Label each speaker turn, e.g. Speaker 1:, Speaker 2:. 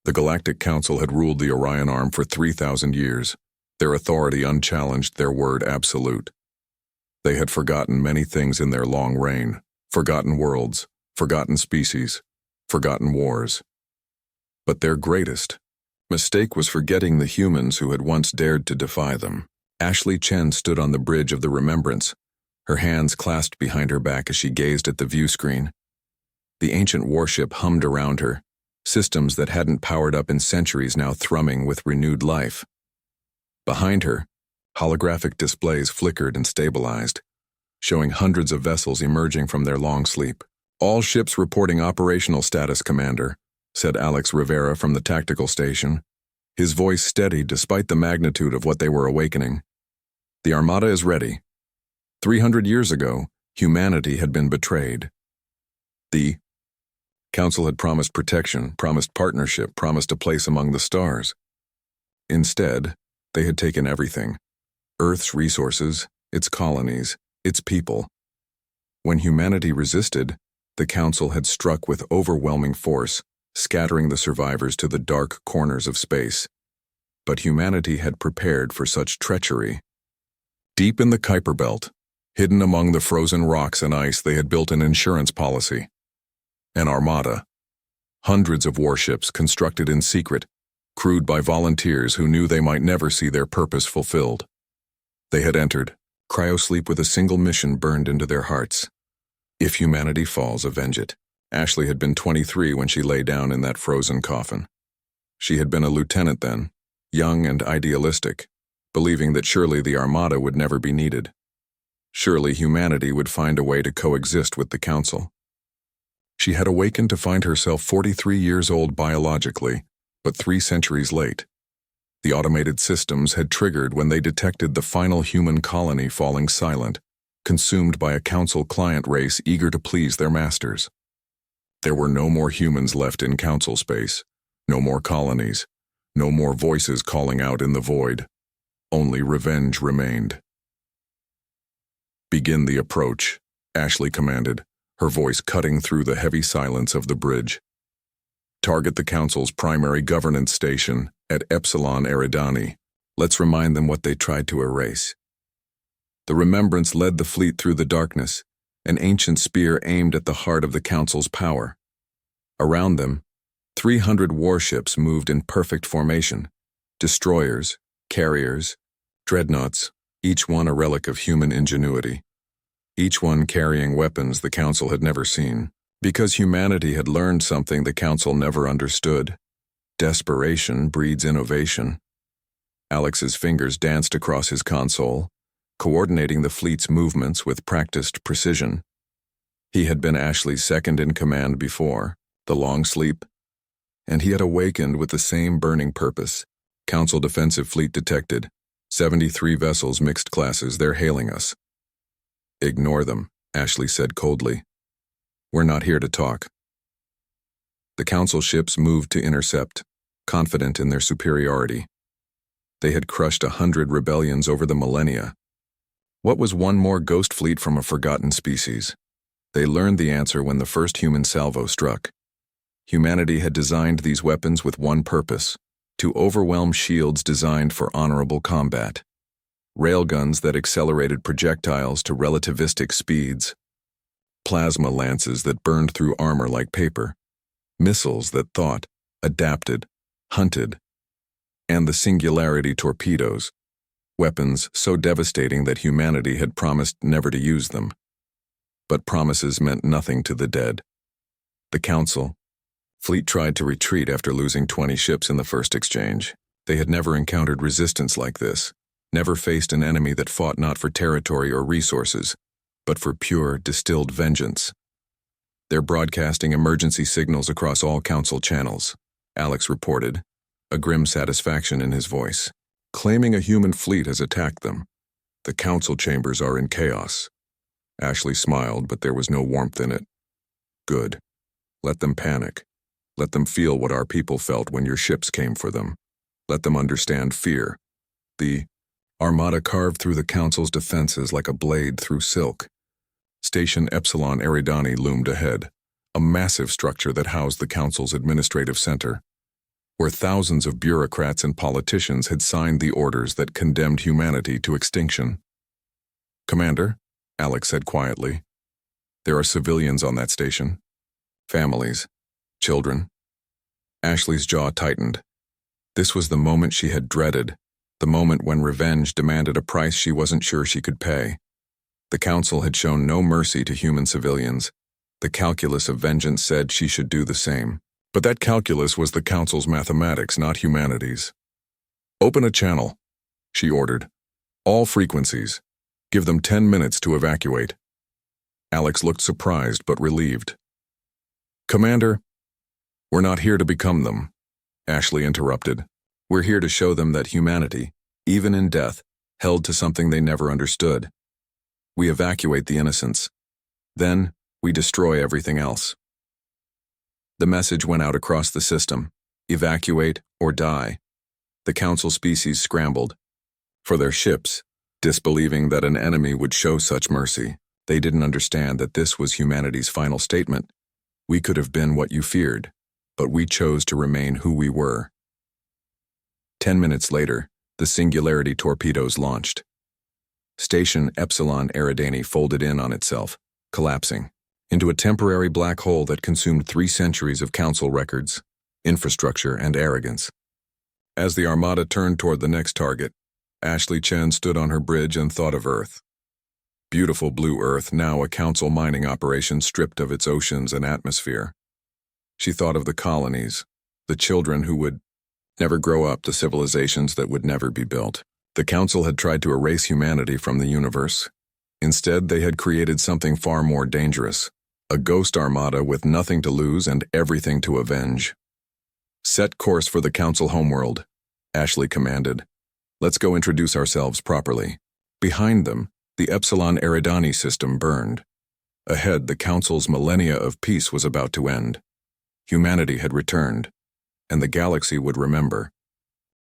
Speaker 1: The Galactic Council had ruled the Orion Arm for 3,000 years, their authority unchallenged, their word absolute. They had forgotten many things in their long reign, forgotten worlds, forgotten species, forgotten wars. But their greatest mistake was forgetting the humans who had once dared to defy them. Ashley Chen stood on the bridge of the Remembrance, her hands clasped behind her back as she gazed at the view screen. The ancient warship hummed around her, systems that hadn't powered up in centuries now thrumming with renewed life. Behind her, holographic displays flickered and stabilized, showing hundreds of vessels emerging from their long sleep. "All ships reporting operational status, Commander," said Alex Rivera from the tactical station, his voice steady despite the magnitude of what they were awakening. "The Armada is ready. 300 years ago, humanity had been betrayed. The Council had promised protection, promised partnership, promised a place among the stars. Instead, they had taken everything: Earth's resources, its colonies, its people. When humanity resisted, the Council had struck with overwhelming force, scattering the survivors to the dark corners of space. But humanity had prepared for such treachery. Deep in the Kuiper Belt, hidden among the frozen rocks and ice, they had built an insurance policy. An armada. Hundreds of warships constructed in secret, crewed by volunteers who knew they might never see their purpose fulfilled. They had entered, cryosleep with a single mission burned into their hearts. If humanity falls, avenge it. Ashley had been 23 when she lay down in that frozen coffin. She had been a lieutenant then, young and idealistic, believing that surely the Armada would never be needed. Surely humanity would find a way to coexist with the Council. She had awakened to find herself 43 years old biologically, but 3 centuries late. The automated systems had triggered when they detected the final human colony falling silent, consumed by a Council client race eager to please their masters. There were no more humans left in Council space, no more colonies, no more voices calling out in the void. Only revenge remained. "Begin the approach," Ashley commanded, her voice cutting through the heavy silence of the bridge. "Target the Council's primary governance station at Epsilon Eridani. Let's remind them what they tried to erase." The Remembrance led the fleet through the darkness, an ancient spear aimed at the heart of the Council's power. Around them, 300 warships moved in perfect formation: destroyers, carriers, dreadnoughts, each one a relic of human ingenuity. Each one carrying weapons the Council had never seen, because humanity had learned something the Council never understood. Desperation breeds innovation. Alex's fingers danced across his console, coordinating the fleet's movements with practiced precision. He had been Ashley's second in command before, the long sleep, and he had awakened with the same burning purpose. "Council defensive fleet detected. 73 vessels, mixed classes, they're hailing us." "Ignore them," Ashley said coldly. "We're not here to talk." The Council ships moved to intercept, confident in their superiority. They had crushed 100 rebellions over the millennia. What was one more ghost fleet from a forgotten species? They learned the answer when the first human salvo struck. Humanity had designed these weapons with one purpose: to overwhelm shields designed for honorable combat. Railguns that accelerated projectiles to relativistic speeds. Plasma lances that burned through armor like paper. Missiles that thought, adapted, hunted. And the singularity torpedoes. Weapons so devastating that humanity had promised never to use them. But promises meant nothing to the dead. The Council fleet tried to retreat after losing 20 ships in the first exchange. They had never encountered resistance like this, never faced an enemy that fought not for territory or resources, but for pure, distilled vengeance. "They're broadcasting emergency signals across all Council channels," Alex reported, a grim satisfaction in his voice. "Claiming a human fleet has attacked them. The Council chambers are in chaos." Ashley smiled, but there was no warmth in it. "Good. Let them panic. Let them feel what our people felt when your ships came for them. Let them understand fear." The Armada carved through the Council's defenses like a blade through silk. Station Epsilon Eridani loomed ahead, a massive structure that housed the Council's administrative center. where thousands of bureaucrats and politicians had signed the orders that condemned humanity to extinction. "Commander," Alex said quietly, "there are civilians on that station. Families. Children." Ashley's jaw tightened. This was the moment she had dreaded, the moment when revenge demanded a price she wasn't sure she could pay. The Council had shown no mercy to human civilians. The calculus of vengeance said she should do the same. But that calculus was the Council's mathematics, not humanity's. "Open a channel," she ordered. "All frequencies. Give them 10 minutes to evacuate." Alex looked surprised but relieved. "Commander, we're not here to become them," Ashley interrupted. "We're here to show them that humanity, even in death, held to something they never understood. We evacuate the innocents. Then, we destroy everything else." The message went out across the system: evacuate or die. The Council species scrambled for their ships, disbelieving that an enemy would show such mercy. They didn't understand that this was humanity's final statement. We could have been what you feared, but we chose to remain who we were. 10 minutes later, the Singularity torpedoes launched. Station Epsilon Eridani folded in on itself, collapsing into a temporary black hole that consumed 3 centuries of Council records, infrastructure, and arrogance. As the Armada turned toward the next target, Ashley Chen stood on her bridge and thought of Earth. Beautiful blue Earth, now a Council mining operation stripped of its oceans and atmosphere. She thought of the colonies, the children who would never grow up, the civilizations that would never be built. The Council had tried to erase humanity from the universe. Instead, they had created something far more dangerous, a ghost armada with nothing to lose and everything to avenge. "Set course for the Council homeworld," Ashley commanded. "Let's go introduce ourselves properly." Behind them, the Epsilon Eridani system burned. Ahead, the Council's millennia of peace was about to end. Humanity had returned, and the galaxy would remember.